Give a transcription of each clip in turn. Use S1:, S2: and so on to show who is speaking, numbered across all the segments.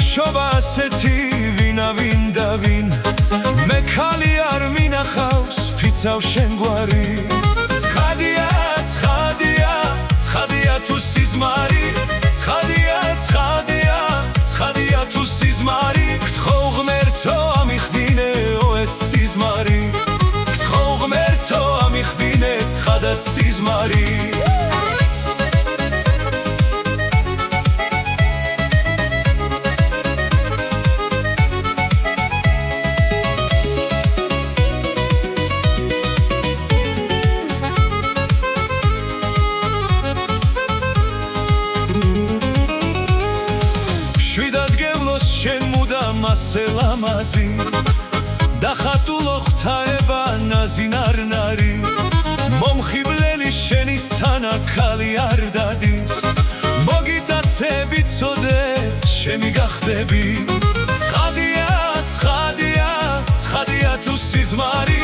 S1: მინახშობა ასეთი ვინავინ და ვინ მე ქალი არ მინახავს ფიცავ შენ გვარი ცხადია ცხადია ცხადია თუ სიზმარი ცხადია ცხადია ცხადია თუ სიზმარი გთხოვ ღმერთო ამიხდინეო ეს სიზმარი გთხოვ ღმერთო ამიხდინე ცხადად სიზმარი შენ მუდამ ასე ლამაზი და ხატულო ღვთაება ნაზინარნარი მომხიბლელი შენის თანა ქალი არ დადის მოგიტაცები ცოდე ჩემი გახდები ცხადია ცხადია ცხადია თუ სიზმარი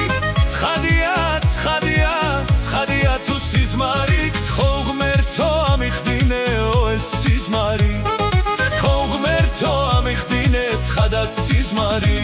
S1: ცხადია ცხადია ცხადია თუ სიზმარი გთხოვ ღმერთო ამიხდინეო ეს სიზმარი ცხადად სიზმარი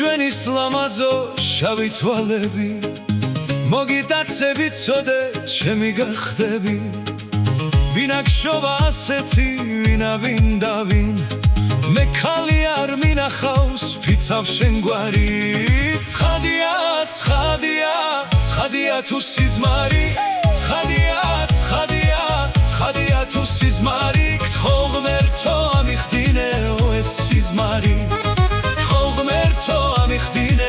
S1: ჩვენის ლამაზო შავი თვალები მოგიტაცები ცოდე ჩემი გახდები ვინახშობა ასეთი ვინავინ და ვინ მე ქალი არ მინახავს ფიცავ შენ გვარი ცხადია ცხადია ცხადია თუ სიზმარი ცხადია ცხადია ცხადია თუ სიზმარი გთხოვ ღმერთო ამიხდინეო ეს სიზმარი ღმერთო ამიხდინე